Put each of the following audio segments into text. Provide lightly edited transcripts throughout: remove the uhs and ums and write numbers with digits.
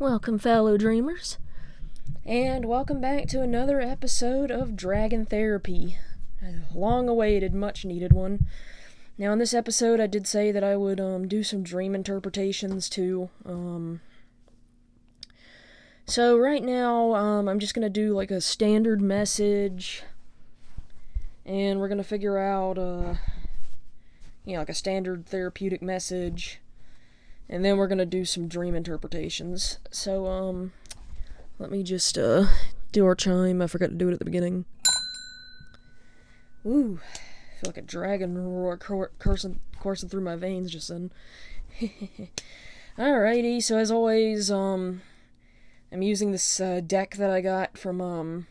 Welcome, fellow dreamers, and welcome back to another episode of Dragon Therapy. A long-awaited, much-needed one. Now, in this episode, I did say that I would do some dream interpretations too. So right now, I'm just gonna do like a standard message, and we're gonna figure out, like a standard therapeutic message. And then we're gonna do some dream interpretations. So, let me just, do our chime. I forgot to do it at the beginning. Ooh, I feel like a dragon roar coursing through my veins just then. Alrighty, so as always, I'm using this, deck that I got from,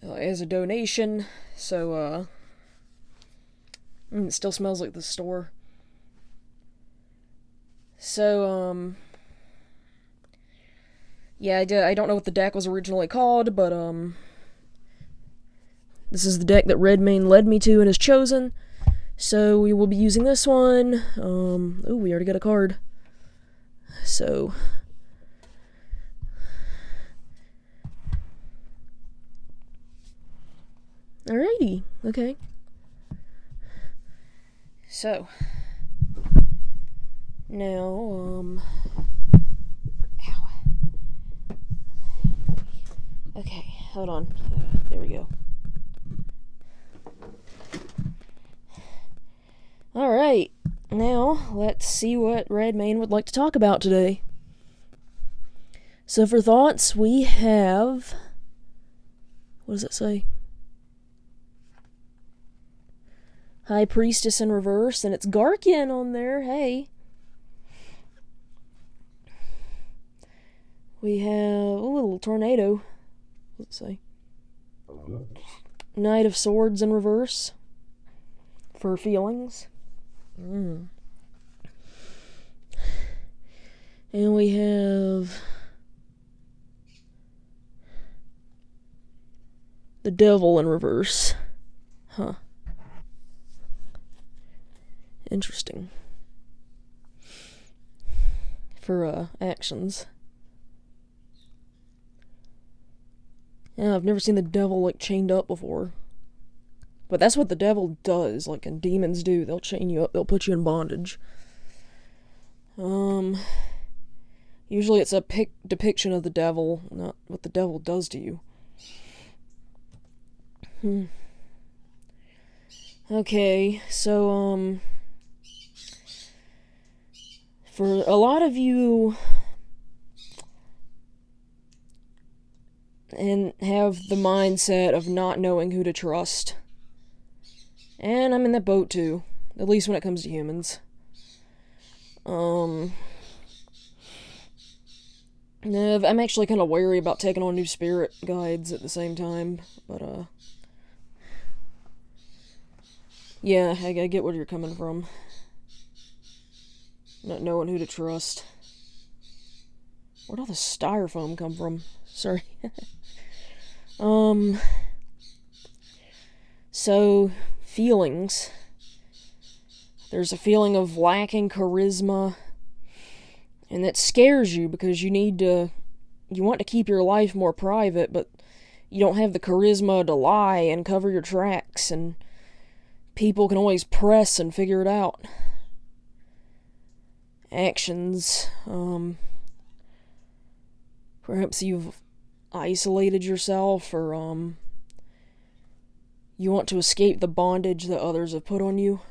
as a donation. So, it still smells like the store. So, yeah, I don't know what the deck was originally called, but, this is the deck that Redmane led me to and has chosen. So, we will be using this one. Ooh, we already got a card. So, alrighty, okay. So, now, ow. Okay, hold on. There we go. Alright, now let's see what Redmane would like to talk about today. So for thoughts, we have... What does it say? High Priestess in reverse, and it's Garkian on there, hey. We have a little tornado. What does it say? Knight of Swords in reverse. For feelings. And we have the Devil in reverse. Huh. Interesting. For, actions. Yeah, I've never seen the devil, like, chained up before. But that's what the devil does, like, and demons do. They'll chain you up, they'll put you in bondage. Usually it's a depiction of the devil, not what the devil does to you. Okay, so, for a lot of you... and have the mindset of not knowing who to trust. And I'm in that boat too, at least when it comes to humans. I'm actually kind of wary about taking on new spirit guides at the same time, but yeah, I get where you're coming from. Not knowing who to trust. Where'd all the styrofoam come from? Sorry. So, feelings. There's a feeling of lacking charisma, and that scares you because you want to keep your life more private, but you don't have the charisma to lie and cover your tracks, and people can always press and figure it out. Actions, perhaps you've isolated yourself, or, you want to escape the bondage that others have put on you.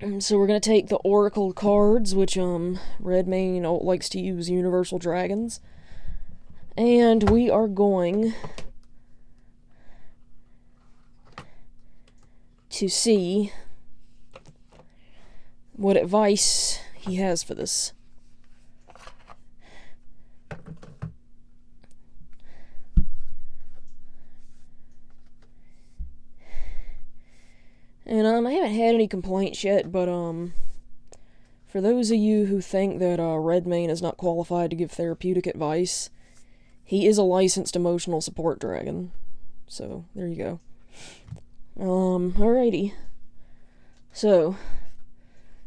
And so we're going to take the Oracle cards, which, Redmane likes to use Universal Dragons. And we are going to see what advice he has for this. And, I haven't had any complaints yet, but, for those of you who think that, Redmane is not qualified to give therapeutic advice, he is a licensed emotional support dragon. So, there you go. Alrighty. So,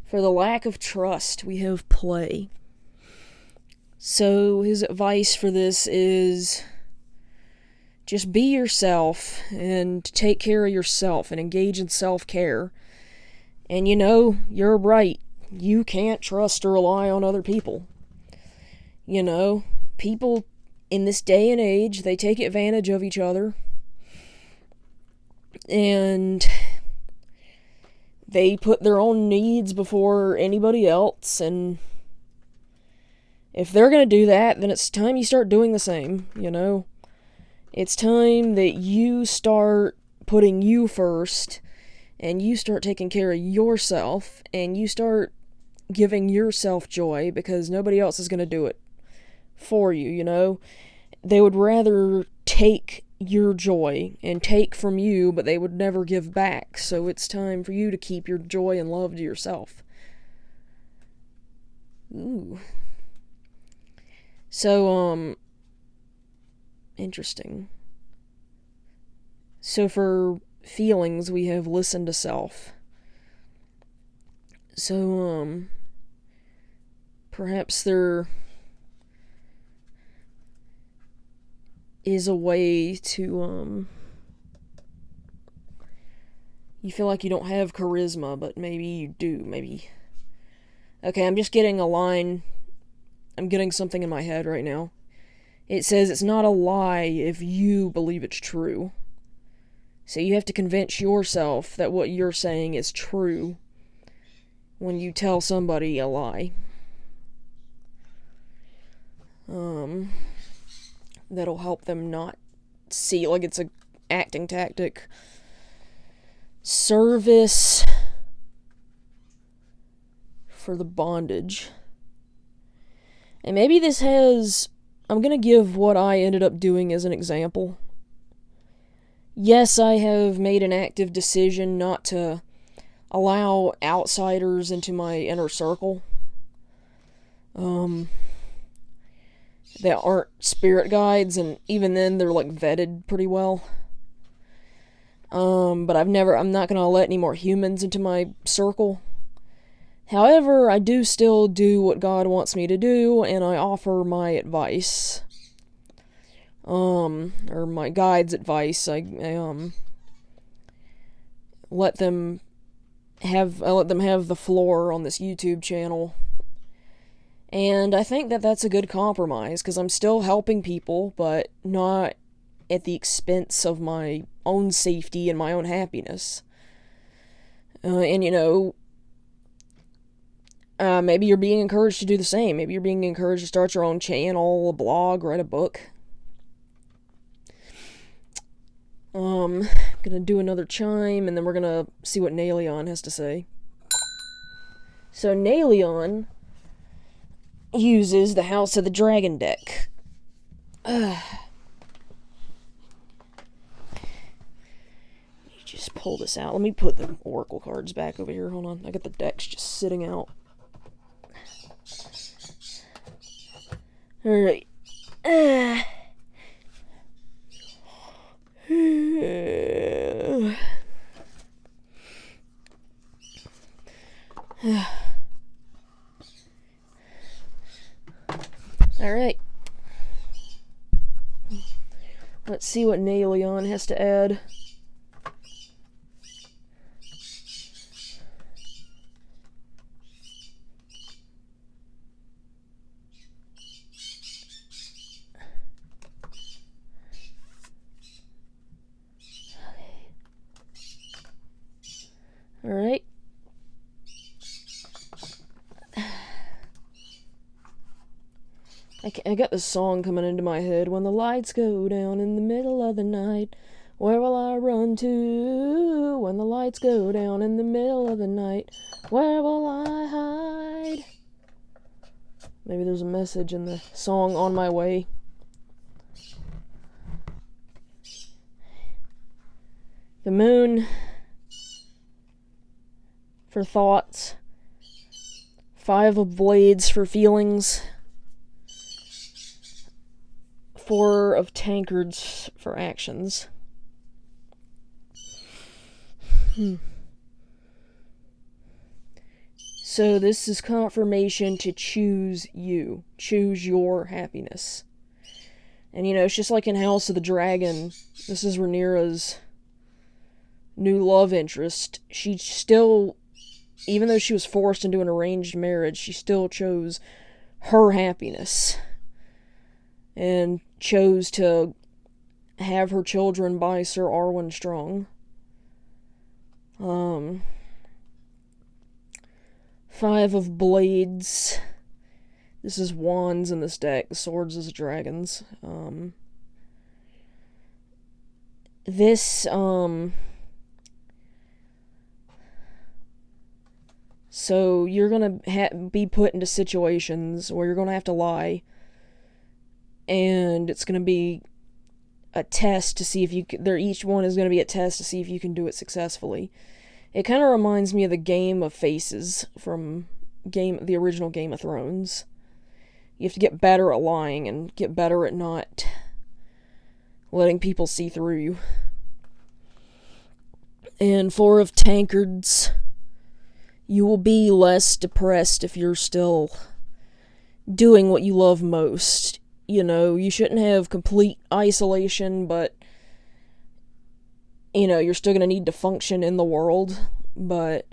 For the lack of trust, we have play. So his advice for this is just be yourself and take care of yourself and engage in self-care. And you're right. You can't trust or rely on other people. People in this day and age, they take advantage of each other. And they put their own needs before anybody else. And if they're going to do that, then it's time you start doing the same, It's time that you start putting you first, and you start taking care of yourself, and you start giving yourself joy, because nobody else is going to do it for you, They would rather take your joy and take from you, but they would never give back. So it's time for you to keep your joy and love to yourself. Ooh. So, interesting. So for feelings, we have listen to self. So, perhaps there is a way to, you feel like you don't have charisma, but maybe you do, maybe. Okay, I'm just getting a line. I'm getting something in my head right now. It says it's not a lie if you believe it's true. So you have to convince yourself that what you're saying is true when you tell somebody a lie. That'll help them not see, like it's a acting tactic. Service for the bondage. And maybe this has, I'm gonna give what I ended up doing as an example. Yes, I have made an active decision not to allow outsiders into my inner circle. That aren't spirit guides, and even then they're like vetted pretty well. But I'm not gonna let any more humans into my circle. However, I do still do what God wants me to do, and I offer my advice. Or my guide's advice. I let them have the floor on this YouTube channel. And I think that that's a good compromise, because I'm still helping people, but not at the expense of my own safety and my own happiness. And maybe you're being encouraged to do the same. Maybe you're being encouraged to start your own channel, a blog, write a book. I'm gonna do another chime, and then we're gonna see what Naleon has to say. So Naleon uses the House of the Dragon deck. Let me just pull this out. Let me put the Oracle cards back over here. Hold on. I got the decks just sitting out. Alright. Alright. Let's see what Naleon has to add. Alright. I got this song coming into my head. When the lights go down in the middle of the night, where will I run to? When the lights go down in the middle of the night, where will I hide? Maybe there's a message in the song On My Way. The moon for thoughts. 5 of blades for feelings. 4 of tankards for actions. So this is confirmation to choose you. Choose your happiness. And you know, it's just like in House of the Dragon. This is Rhaenyra's new love interest. She still, even though she was forced into an arranged marriage, she still chose her happiness. And chose to have her children by Sir Arwen Strong. 5 of Blades. This is wands in this deck. The swords is dragons. So you're gonna be put into situations where you're gonna have to lie, and it's gonna be a test to see if you can, each one is gonna be a test to see if you can do it successfully. It kind of reminds me of the Game of Faces from the original Game of Thrones. You have to get better at lying and get better at not letting people see through you. And 4 of Tankards. You will be less depressed if you're still doing what you love most. You know, you shouldn't have complete isolation, but you know, you're still going to need to function in the world, but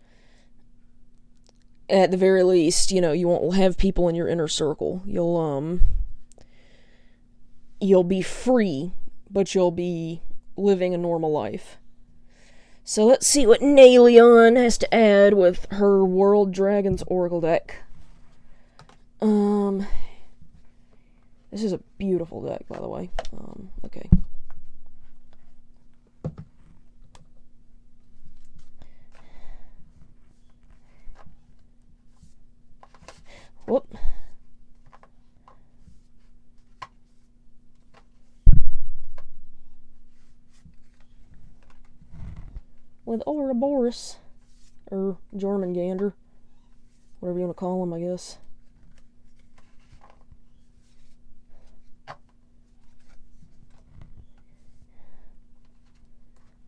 at the very least, you know, you won't have people in your inner circle. You'll be free, but you'll be living a normal life. So let's see what Naleon has to add with her World Dragons Oracle deck. This is a beautiful deck, by the way. Okay. Whoop. With Ouroboros, or Jormungandr, whatever you want to call him, I guess.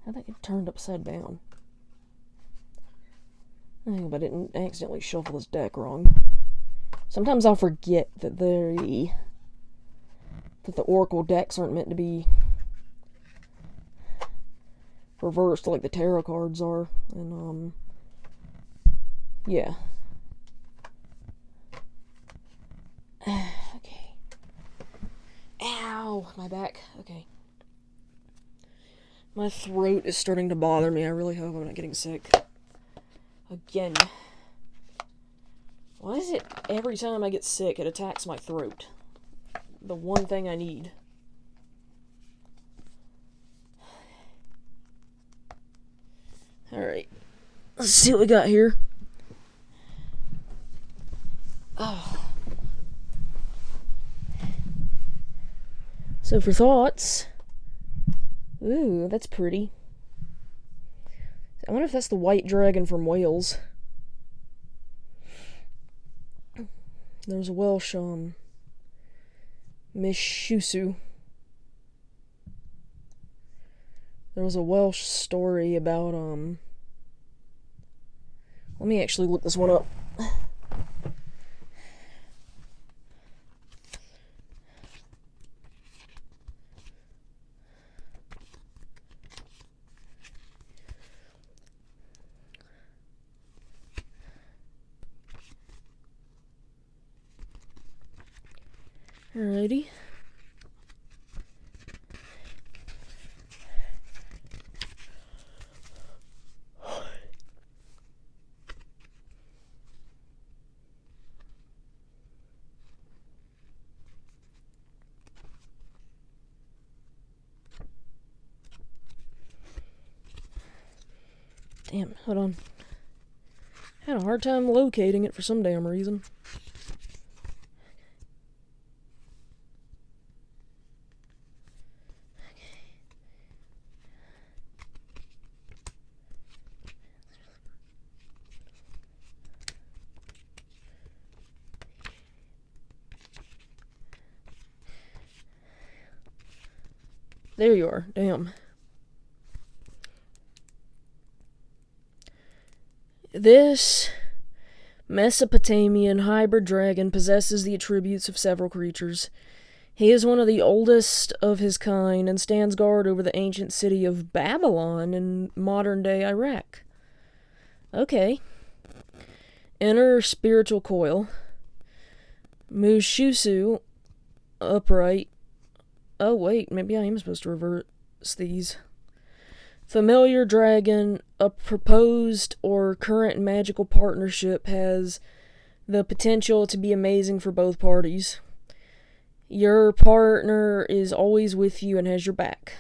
I think it turned upside down. I think I didn't accidentally shuffle this deck wrong. Sometimes I'll forget that the Oracle decks aren't meant to be reversed like the tarot cards are, and yeah. Okay. Ow, my back. Okay. My throat is starting to bother me. I really hope I'm not getting sick again. Why is it every time I get sick it attacks my throat? The one thing I need. Alright. Let's see what we got here. Oh. So for thoughts. Ooh, that's pretty. I wonder if that's the white dragon from Wales. There's a Welsh, Mishusu. There was a Welsh story about, let me actually look this one up. Alrighty. Damn, hold on. Had a hard time locating it for some damn reason. There you are. Damn. This Mesopotamian hybrid dragon possesses the attributes of several creatures. He is one of the oldest of his kind and stands guard over the ancient city of Babylon in modern-day Iraq. Okay. Inner spiritual coil. Mushusu, upright. Oh wait, maybe I am supposed to reverse these. Familiar dragon, a proposed or current magical partnership has the potential to be amazing for both parties. Your partner is always with you and has your back.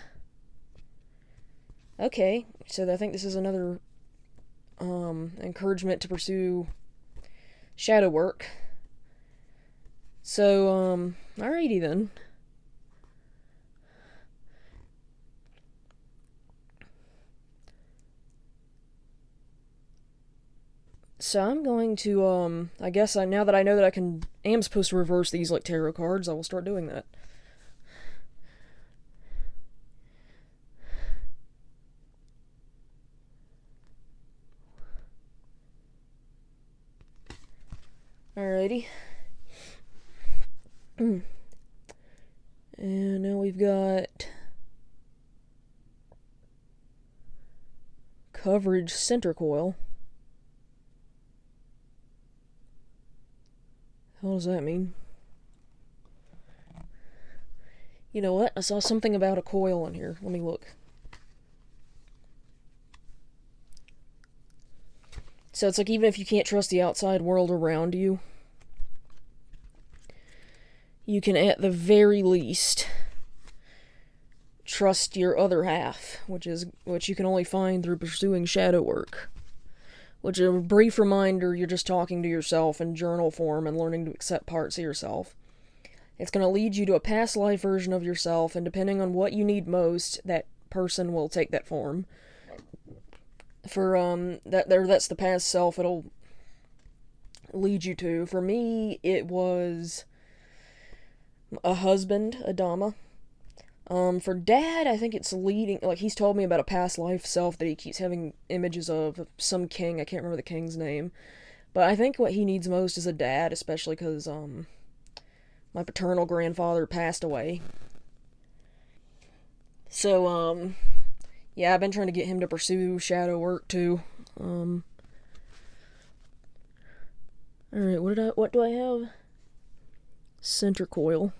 Okay, so I think this is another encouragement to pursue shadow work. So, alrighty then. So I'm going to, I guess now that I know that am supposed to reverse these like tarot cards, I will start doing that. Alrighty. And now we've got coverage center coil. What does that mean? You know what? I saw something about a coil in here. Let me look. So it's like even if you can't trust the outside world around you, you can at the very least trust your other half, which you can only find through pursuing shadow work. Which, a brief reminder, you're just talking to yourself in journal form and learning to accept parts of yourself. It's going to lead you to a past life version of yourself, and depending on what you need most, that person will take that form. For that's the past self it'll lead you to. For me, it was a husband, a Dama. For Dad, I think it's leading, like, he's told me about a past life self that he keeps having images of some king. I can't remember the king's name. But I think what he needs most is a dad, especially because, my paternal grandfather passed away. So, yeah, I've been trying to get him to pursue shadow work, too. Alright, what do I have? Center coil.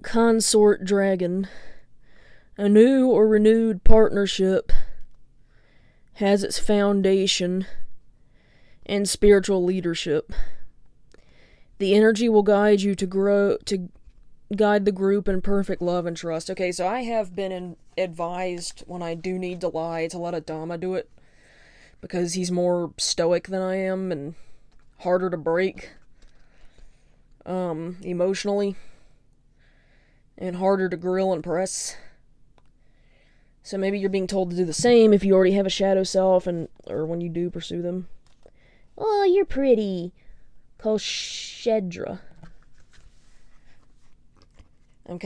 Consort dragon. A new or renewed partnership has its foundation in spiritual leadership. The energy will guide you to guide the group in perfect love and trust. Okay, so I have been advised when I do need to lie to let a Dama do it, because he's more stoic than I am and harder to break emotionally, and harder to grill and press. So maybe you're being told to do the same if you already have a shadow self, or when you do pursue them. Oh, you're pretty. Koshedra. I'm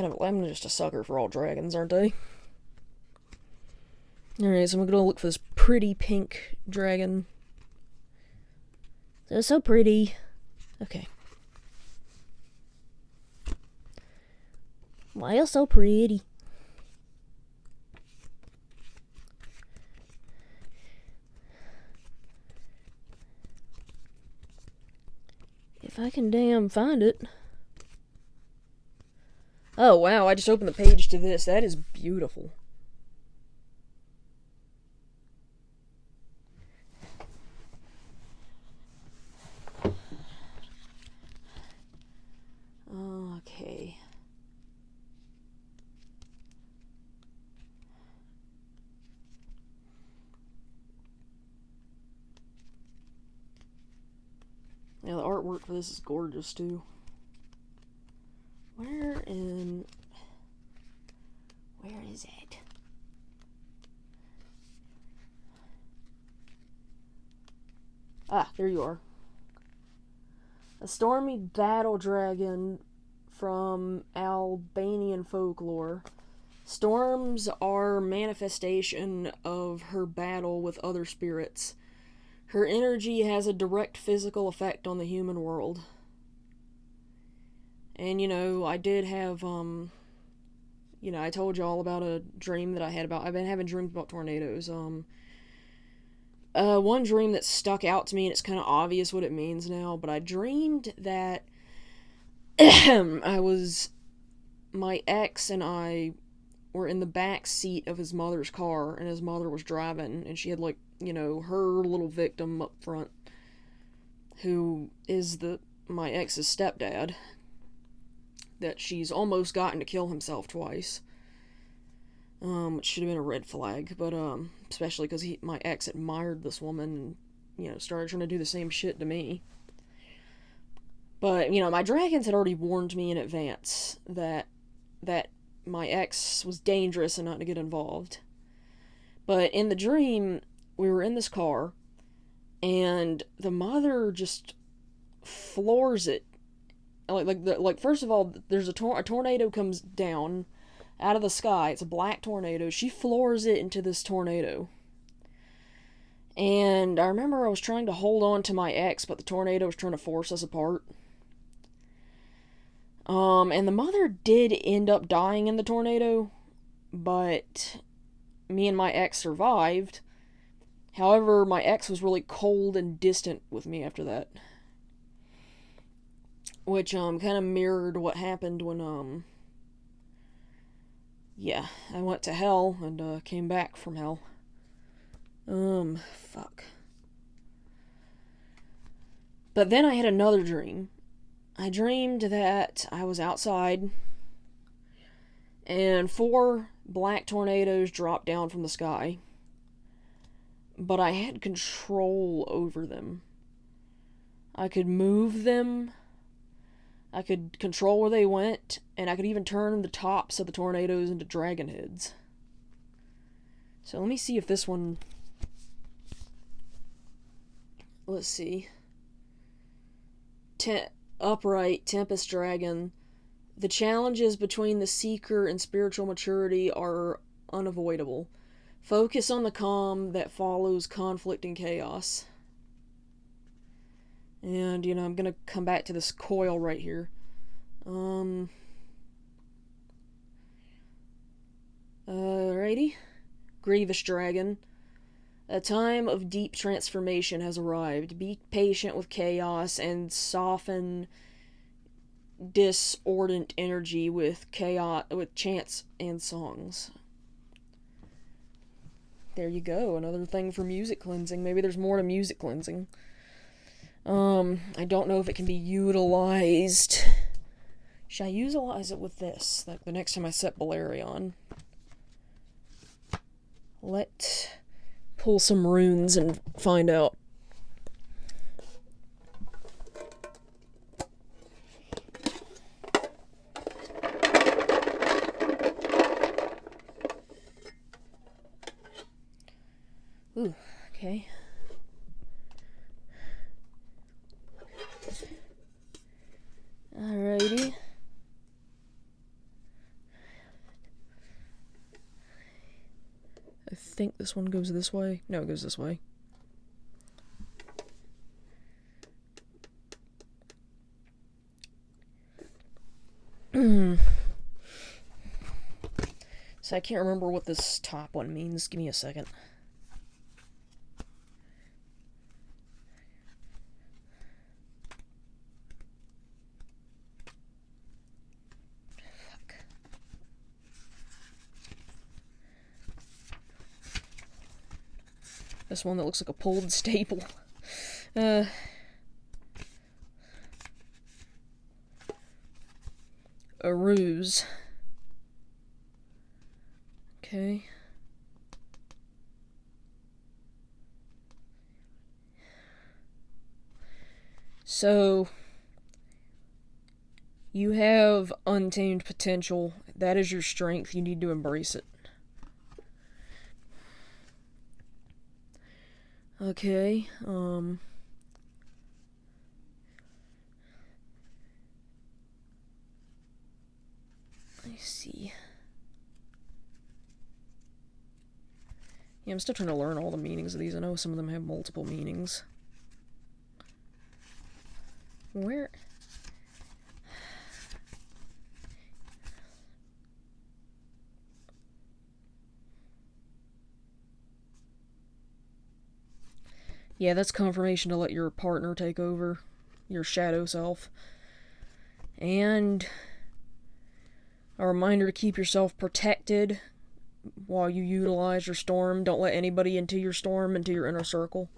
just a sucker for all dragons, aren't I? Alright, so I'm gonna look for this pretty pink dragon. They're so pretty. Okay. Why are you so pretty? If I can damn find it. Oh wow, I just opened the page to this. That is beautiful. Okay. Yeah, the artwork for this is gorgeous too. Where is it? Ah, there you are. A stormy battle dragon from Albanian folklore. Storms are manifestation of her battle with other spirits. Her energy has a direct physical effect on the human world. And, I did have, I told you all about a dream that I had about, I've been having dreams about tornadoes. One dream that stuck out to me, and it's kind of obvious what it means now, but I dreamed that my ex and I were in the back seat of his mother's car, and his mother was driving, and she had, her little victim up front, who is my ex's stepdad, that she's almost gotten to kill himself twice. Which should have been a red flag, but, especially because my ex admired this woman and, started trying to do the same shit to me. But, my dragons had already warned me in advance that my ex was dangerous and not to get involved. But in the dream, we were in this car, and the mother just floors it. First of all, there's a tornado comes down out of the sky. It's a black tornado. She floors it into this tornado. And I remember I was trying to hold on to my ex, but the tornado was trying to force us apart. And the mother did end up dying in the tornado, but me and my ex survived. However, my ex was really cold and distant with me after that. Which, kind of mirrored what happened when, I went to hell and, came back from hell. Fuck. But then I had another dream. I dreamed that I was outside, and 4 black tornadoes dropped down from the sky. But I had control over them. I could move them. I could control where they went, and I could even turn the tops of the tornadoes into dragon heads. So let me see if this one... Let's see. Upright Tempest Dragon. The challenges between the seeker and spiritual maturity are unavoidable. Focus on the calm that follows conflict and chaos. And, I'm gonna come back to this coil right here. Alrighty. Grievous Dragon. A time of deep transformation has arrived. Be patient with chaos and soften disordant energy with chants and songs. There you go. Another thing for music cleansing. Maybe there's more to music cleansing. I don't know if it can be utilized. Should I utilize it with this? Like the next time I set Balerion. Let's pull some runes and find out. Ooh, okay. Alrighty. I think this one goes this way. No, it goes this way. So I can't remember what this top one means. Give me a second. This one that looks like a pulled staple. A ruse. Okay. So, you have untamed potential. That is your strength. You need to embrace it. Okay, let's see. Yeah, I'm still trying to learn all the meanings of these. I know some of them have multiple meanings. Where... Yeah, that's confirmation to let your partner take over, your shadow self. And a reminder to keep yourself protected while you utilize your storm. Don't let anybody into your storm, into your inner circle.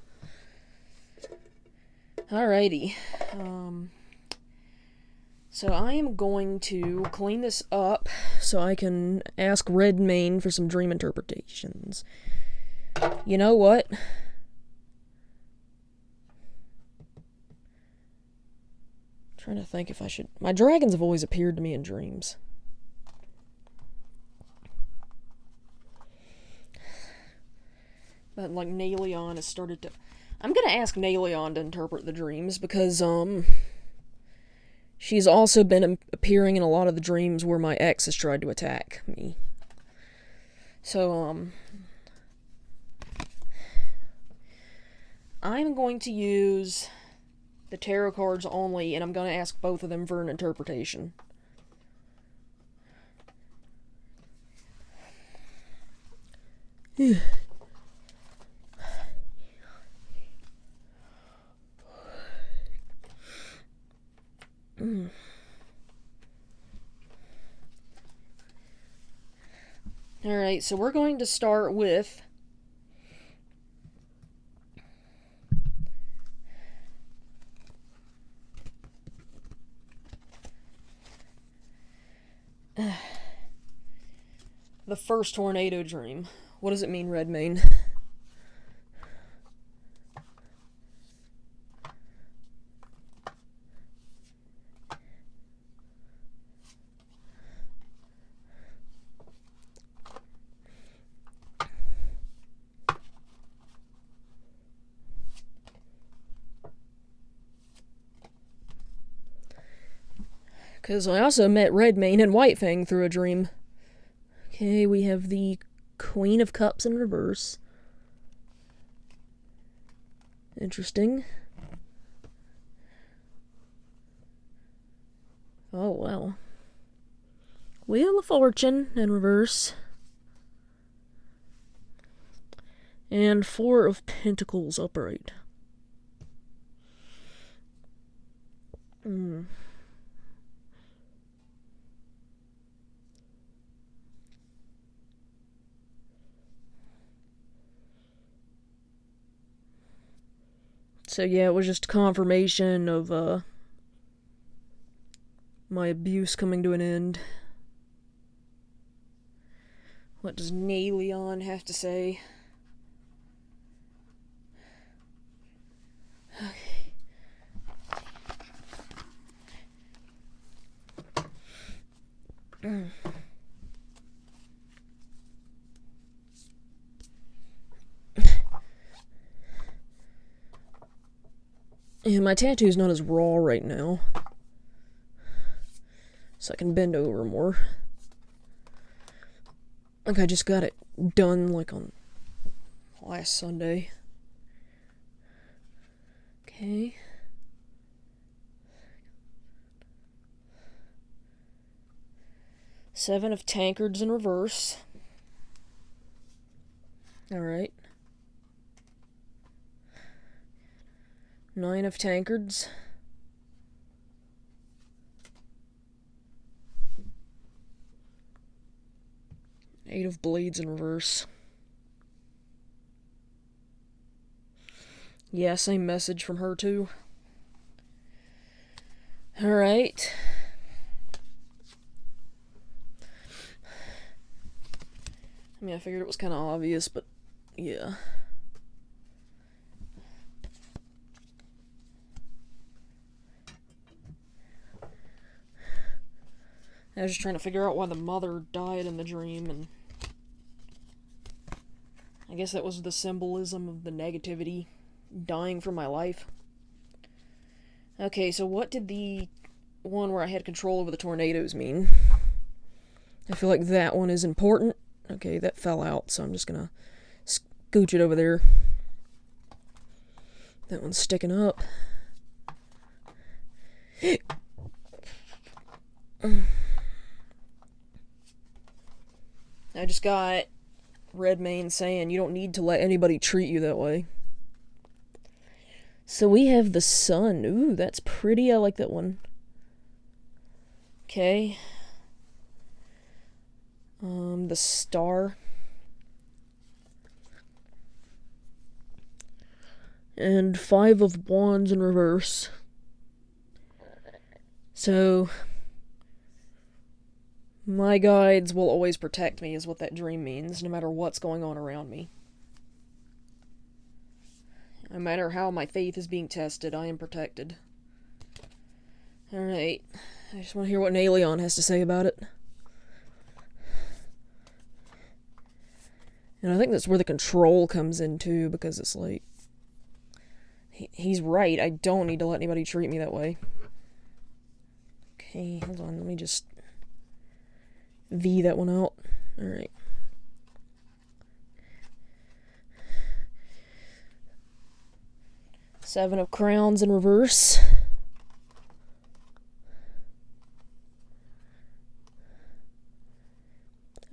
Alrighty. So I am going to clean this up so I can ask Redmayne for some dream interpretations. You know what? Trying to think if I should... My dragons have always appeared to me in dreams. But, like, Naleon has started to... I'm gonna ask Naleon to interpret the dreams, because, she's also been appearing in a lot of the dreams where my ex has tried to attack me. So, I'm going to use the tarot cards only, and I'm going to ask both of them for an interpretation. Alright, so we're going to start with the first tornado dream. What does it mean, Redmayne? Because I also met Redmayne and Whitefang through a dream. Okay, we have the Queen of Cups in reverse. Interesting. Oh, wow. Wheel of Fortune in reverse. And Four of Pentacles upright. So yeah, it was just confirmation of, my abuse coming to an end. What does Naleon have to say? Okay. Yeah, my tattoo's not as raw right now, so I can bend over more. Like, I just got it done, like, on last Sunday. Okay. Seven of Tankards in reverse. Alright. Nine of Tankards. Eight of Blades in reverse. Yeah, same message from her too. Alright. I mean, I figured it was kind of obvious, but yeah. I was just trying to figure out why the mother died in the dream, and I guess that was the symbolism of the negativity dying from my life. Okay, so what did the one where I had control over the tornadoes mean? I feel like that one is important. Okay, that fell out, so I'm just gonna scooch it over there. That one's sticking up. I just got Redmayne saying you don't need to let anybody treat you that way. So we have the sun. Ooh, that's pretty. I like that one. Okay. The star. And 5 of Wands in reverse. So, my guides will always protect me is what that dream means, no matter what's going on around me. No matter how my faith is being tested, I am protected. Alright. I just want to hear what an alien has to say about it. And I think that's where the control comes in, too, because it's like... He's right. I don't need to let anybody treat me that way. Okay, hold on. Let me just... V that one out. Alright. Seven of Crowns in reverse.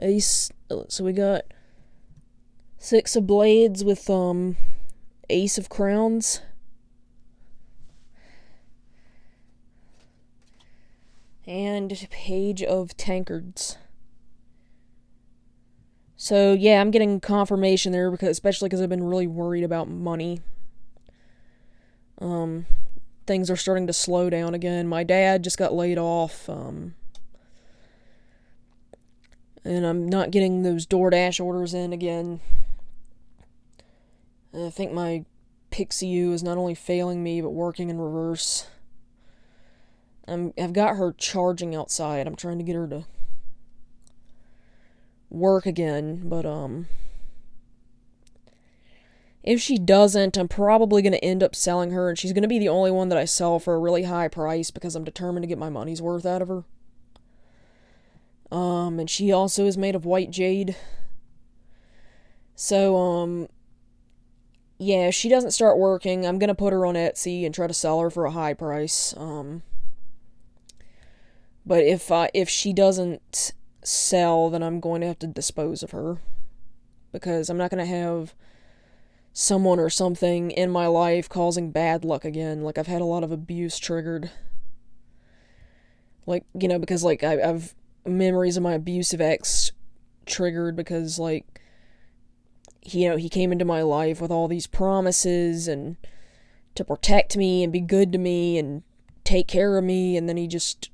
Ace. So we got 6 of Blades with Ace of Crowns. And Page of Tankards. So yeah, I'm getting confirmation there, especially because I've been really worried about money. Things are starting to slow down again. My dad just got laid off, and I'm not getting those DoorDash orders in again. And I think my Pixiu is not only failing me, but working in reverse. I've got her charging outside. I'm trying to get her to work again, but if she doesn't, I'm probably going to end up selling her, and she's going to be the only one that I sell for a really high price because I'm determined to get my money's worth out of her. And she also is made of white jade. So, yeah, if she doesn't start working, I'm going to put her on Etsy and try to sell her for a high price. But if she doesn't sell, then I'm going to have to dispose of her. Because I'm not going to have someone or something in my life causing bad luck again. Like, I've had a lot of abuse triggered. Like, you know, because, like, I've memories of my abusive ex triggered because, like, he came into my life with all these promises and to protect me and be good to me and take care of me, and then he just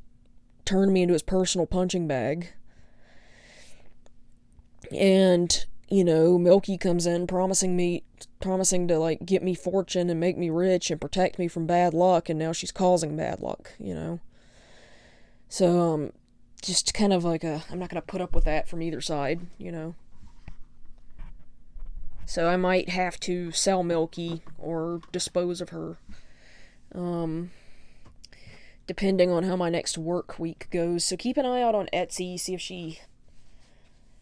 turned me into his personal punching bag. And, you know, Milky comes in promising to, like, get me fortune and make me rich and protect me from bad luck, and now she's causing bad luck, you know. So, just kind of like I'm not gonna put up with that from either side, you know. So I might have to sell Milky or dispose of her. Depending on how my next work week goes. So keep an eye out on Etsy, see if she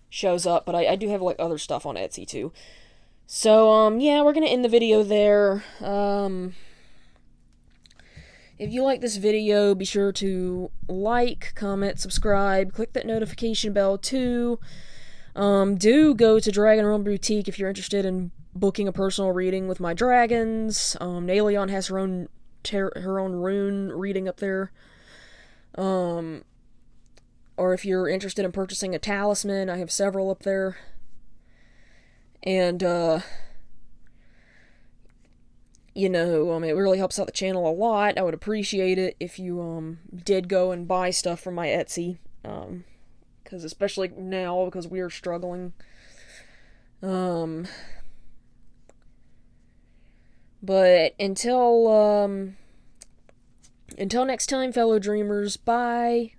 shows up. But I do have, like, other stuff on Etsy, too. So, yeah, we're gonna end the video there. If you like this video, be sure to like, comment, subscribe, click that notification bell, too. Do go to DragonRealmBoutique if you're interested in booking a personal reading with my dragons. Naleon has her own rune reading up there. Or if you're interested in purchasing a talisman, I have several up there. And, you know, it really helps out the channel a lot. I would appreciate it if you, did go and buy stuff from my Etsy. Because especially now, because we are struggling. But until next time, fellow dreamers, bye.